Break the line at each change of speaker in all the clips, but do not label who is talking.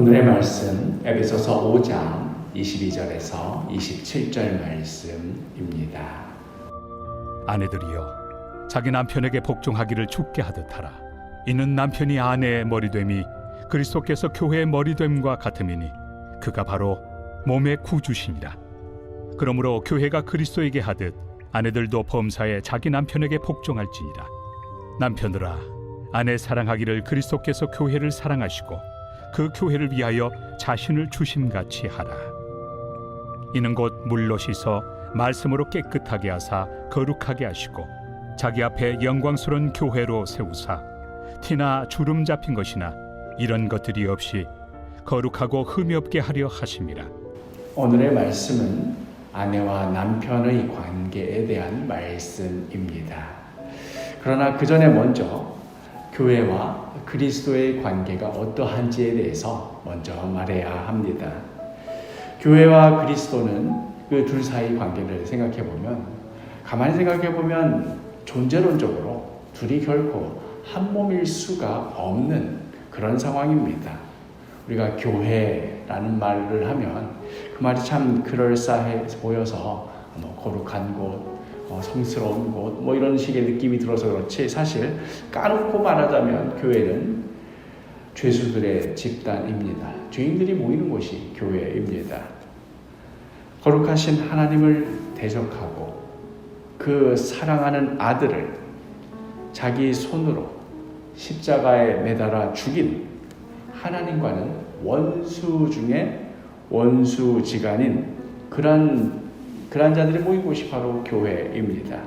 오늘의 말씀 에베소서 5장 22절에서 27절 말씀입니다.
아내들이여 자기 남편에게 복종하기를 죽게 하듯 하라. 이는 남편이 아내의 머리됨이 그리스도께서 교회의 머리됨과 같음이니 그가 바로 몸의 구주시니라. 그러므로 교회가 그리스도에게 하듯 아내들도 범사에 자기 남편에게 복종할지니라. 남편들아 아내 사랑하기를 그리스도께서 교회를 사랑하시고 그 교회를 위하여 자신을 주심같이 하라. 이는 곧 물로 씻어 말씀으로 깨끗하게 하사 거룩하게 하시고 자기 앞에 영광스러운 교회로 세우사 티나 주름 잡힌 것이나 이런 것들이 없이 거룩하고 흠이 없게 하려 하심이라.
오늘의 말씀은 아내와 남편의 관계에 대한 말씀입니다. 그러나 그 전에 먼저 교회와 그리스도의 관계가 어떠한지에 대해서 먼저 말해야 합니다. 교회와 그리스도는 그 둘 사이 관계를 가만히 생각해보면 존재론적으로 둘이 결코 한 몸일 수가 없는 그런 상황입니다. 우리가 교회라는 말을 하면 그 말이 참 그럴싸해 보여서 거룩한 곳, 성스러운 곳, 이런 식의 느낌이 들어서 그렇지, 사실 까놓고 말하자면 교회는 죄수들의 집단입니다. 죄인들이 모이는 곳이 교회입니다. 거룩하신 하나님을 대적하고 그 사랑하는 아들을 자기 손으로 십자가에 매달아 죽인 하나님과는 원수 중에 원수지간인 그런 자들이 모인 곳이 바로 교회입니다.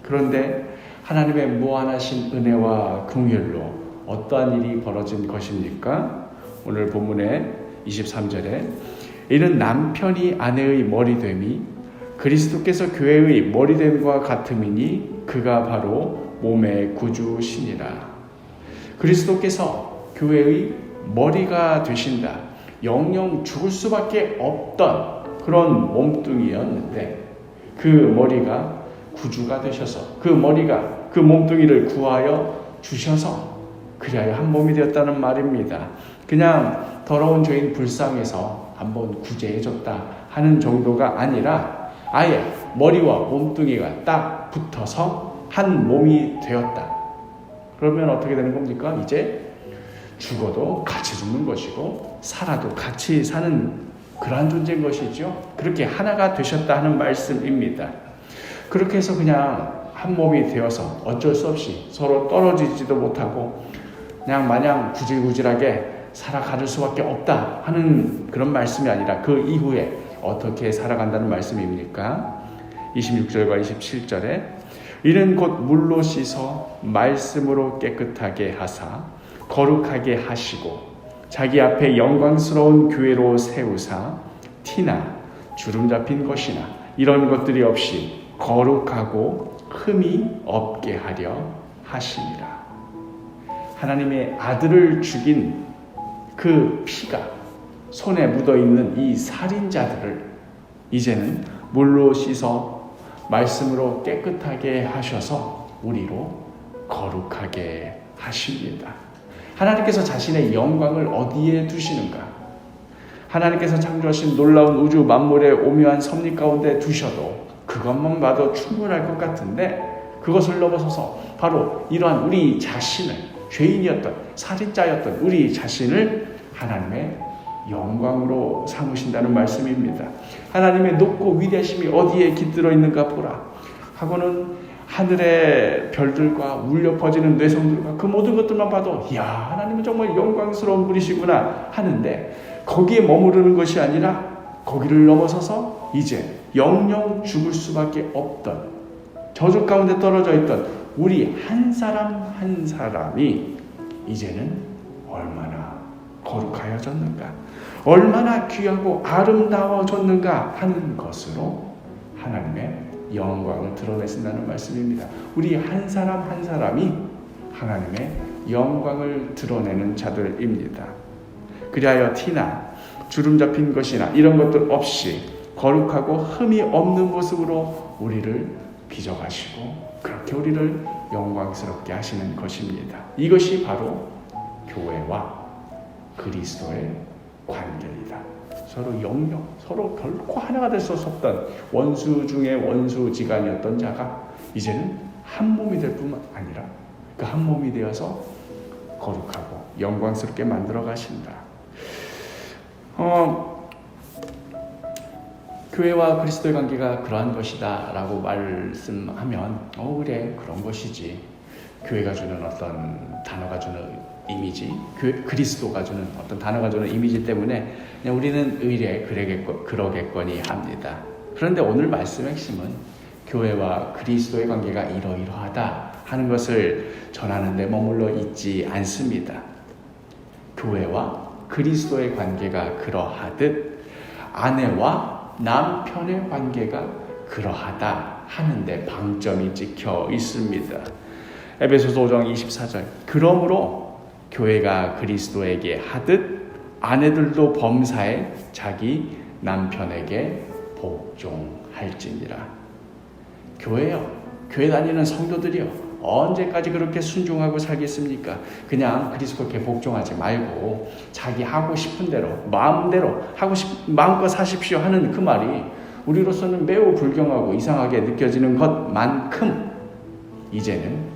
그런데 하나님의 무한하신 은혜와 긍휼로 어떠한 일이 벌어진 것입니까? 오늘 본문의 23절에 이는 남편이 아내의 머리됨이 그리스도께서 교회의 머리됨과 같음이니 그가 바로 몸의 구주시니라. 그리스도께서 교회의 머리가 되신다. 영영 죽을 수밖에 없던 그런 몸뚱이였는데 그 머리가 구주가 되셔서 그 머리가 그 몸뚱이를 구하여 주셔서 그리하여 한 몸이 되었다는 말입니다. 그냥 더러운 죄인 불쌍해서 한번 구제해줬다 하는 정도가 아니라 아예 머리와 몸뚱이가 딱 붙어서 한 몸이 되었다. 그러면 어떻게 되는 겁니까? 이제 죽어도 같이 죽는 것이고 살아도 같이 사는 그러한 존재인 것이죠. 그렇게 하나가 되셨다 하는 말씀입니다. 그렇게 해서 그냥 한 몸이 되어서 어쩔 수 없이 서로 떨어지지도 못하고 그냥 마냥 구질구질하게 살아갈 수밖에 없다 하는 그런 말씀이 아니라 그 이후에 어떻게 살아간다는 말씀입니까? 26절과 27절에 이는 곧 물로 씻어 말씀으로 깨끗하게 하사 거룩하게 하시고 자기 앞에 영광스러운 교회로 세우사 티나 주름 잡힌 것이나 이런 것들이 없이 거룩하고 흠이 없게 하려 하시니라. 하나님의 아들을 죽인 그 피가 손에 묻어있는 이 살인자들을 이제는 물로 씻어 말씀으로 깨끗하게 하셔서 우리로 거룩하게 하십니다. 하나님께서 자신의 영광을 어디에 두시는가? 하나님께서 창조하신 놀라운 우주 만물의 오묘한 섭리 가운데 두셔도 그것만 봐도 충분할 것 같은데 그것을 넘어서서 바로 이러한 우리 자신을 죄인이었던 살인자였던 우리 자신을 하나님의 영광으로 삼으신다는 말씀입니다. 하나님의 높고 위대하심이 어디에 깃들어 있는가 보라 하고는 하늘의 별들과 울려 퍼지는 뇌성들과 그 모든 것들만 봐도 이야 하나님은 정말 영광스러운 분이시구나 하는데 거기에 머무르는 것이 아니라 거기를 넘어서서 이제 영영 죽을 수밖에 없던 저주 가운데 떨어져 있던 우리 한 사람 한 사람이 이제는 얼마나 거룩하여졌는가, 얼마나 귀하고 아름다워졌는가 하는 것으로 하나님의 영광을 드러내신다는 말씀입니다. 우리 한 사람 한 사람이 하나님의 영광을 드러내는 자들입니다. 그리하여 티나 주름 잡힌 것이나 이런 것들 없이 거룩하고 흠이 없는 모습으로 우리를 빚어가시고 그렇게 우리를 영광스럽게 하시는 것입니다. 이것이 바로 교회와 그리스도의 관계이다. 서로 영영, 서로 결코 하나가 될 수 없었던 원수 중에 원수지간이었던 자가 이제는 한 몸이 될 뿐만 아니라 그 한 몸이 되어서 거룩하고 영광스럽게 만들어 가신다. 교회와 그리스도의 관계가 그러한 것이다 라고 말씀하면 그래 그런 것이지. 교회가 주는 어떤 단어가 주는 이미지, 그리스도가 주는 어떤 단어가 주는 이미지 때문에 그냥 우리는 의례 그러겠거니 합니다. 그런데 오늘 말씀의 핵심은 교회와 그리스도의 관계가 이러이러하다 하는 것을 전하는 데 머물러 있지 않습니다. 교회와 그리스도의 관계가 그러하듯 아내와 남편의 관계가 그러하다 하는데 방점이 찍혀 있습니다. 에베소서 5장 24절 그러므로 교회가 그리스도에게 하듯 아내들도 범사에 자기 남편에게 복종할지니라. 교회요, 교회 다니는 성도들이요, 언제까지 그렇게 순종하고 살겠습니까? 그냥 그리스도께 복종하지 말고 자기 하고 싶은 대로 마음대로 마음껏 사십시오 하는 그 말이 우리로서는 매우 불경하고 이상하게 느껴지는 것만큼 이제는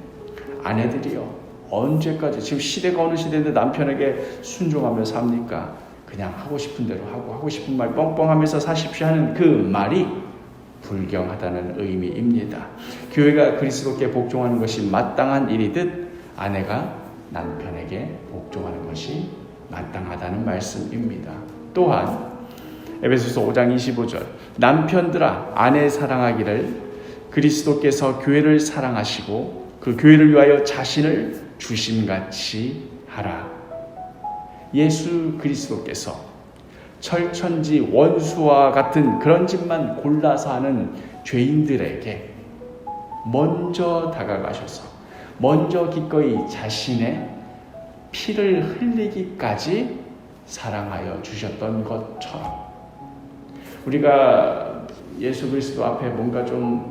아내들이요, 언제까지 지금 시대가 어느 시대인데 남편에게 순종하며 삽니까? 그냥 하고 싶은 대로 하고 싶은 말 뻥뻥하면서 사십시오 하는 그 말이 불경하다는 의미입니다. 교회가 그리스도께 복종하는 것이 마땅한 일이듯 아내가 남편에게 복종하는 것이 마땅하다는 말씀입니다. 또한 에베소서 5장 25절 남편들아 아내 사랑하기를 그리스도께서 교회를 사랑하시고 그 교회를 위하여 자신을 주심같이 하라. 예수 그리스도께서 철천지 원수와 같은 그런 짓만 골라서 하는 죄인들에게 먼저 다가가셔서 먼저 기꺼이 자신의 피를 흘리기까지 사랑하여 주셨던 것처럼 우리가 예수 그리스도 앞에 뭔가 좀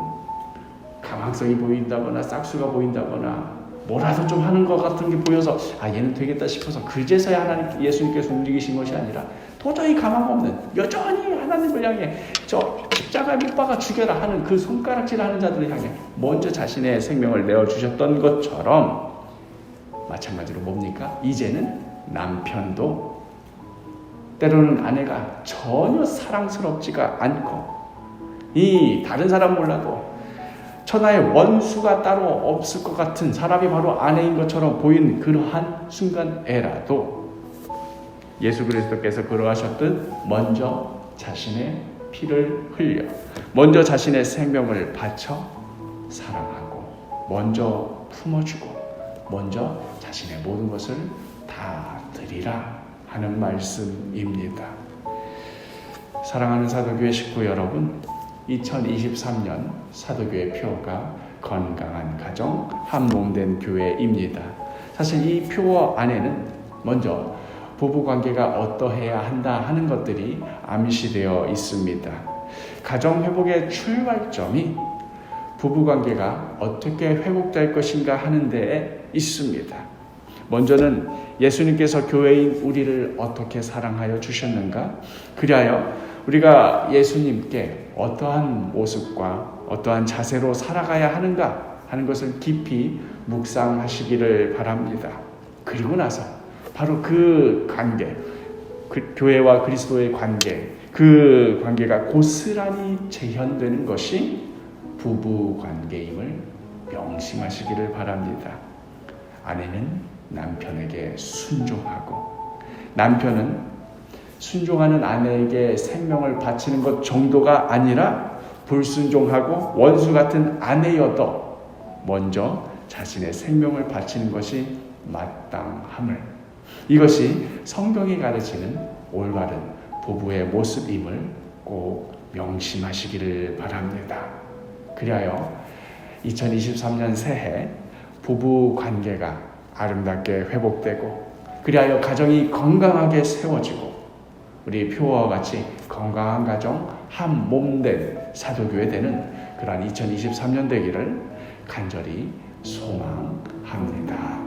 강황성이 보인다거나 싹수가 보인다거나 뭐라도 좀 하는 것 같은 게 보여서 얘는 되겠다 싶어서 그제서야 예수님께서 움직이신 것이 아니라 도저히 가망 없는 여전히 하나님을 향해 저 십자가에 못 박아 죽여라 하는 그 손가락질을 하는 자들을 향해 먼저 자신의 생명을 내어주셨던 것처럼 마찬가지로 뭡니까? 이제는 남편도 때로는 아내가 전혀 사랑스럽지가 않고 이 다른 사람 몰라도 천하의 원수가 따로 없을 것 같은 사람이 바로 아내인 것처럼 보인 그러한 순간에라도 예수 그리스도께서 그러하셨듯 먼저 자신의 피를 흘려 먼저 자신의 생명을 바쳐 사랑하고 먼저 품어주고 먼저 자신의 모든 것을 다 드리라 하는 말씀입니다. 사랑하는 사도교회 식구 여러분, 2023년 사도교회 표어가 건강한 가정, 한몸된 교회입니다. 사실 이 표어 안에는 먼저 부부관계가 어떠해야 한다 하는 것들이 암시되어 있습니다. 가정회복의 출발점이 부부관계가 어떻게 회복될 것인가 하는 데에 있습니다. 먼저는 예수님께서 교회인 우리를 어떻게 사랑하여 주셨는가? 그리하여 우리가 예수님께 어떠한 모습과 어떠한 자세로 살아가야 하는가 하는 것을 깊이 묵상하시기를 바랍니다. 그리고 나서 바로 그 관계, 그 교회와 그리스도의 관계, 그 관계가 고스란히 재현되는 것이 부부 관계임을 명심하시기를 바랍니다. 아내는 남편에게 순종하고 남편은 순종하는 아내에게 생명을 바치는 것 정도가 아니라 불순종하고 원수 같은 아내여도 먼저 자신의 생명을 바치는 것이 마땅함을, 이것이 성경이 가르치는 올바른 부부의 모습임을 꼭 명심하시기를 바랍니다. 그리하여 2023년 새해 부부 관계가 아름답게 회복되고 그리하여 가정이 건강하게 세워지고 우리 표어와 같이 건강한 가정, 한 몸된 사도교회 되는 그러한 2023년 되기를 간절히 소망합니다.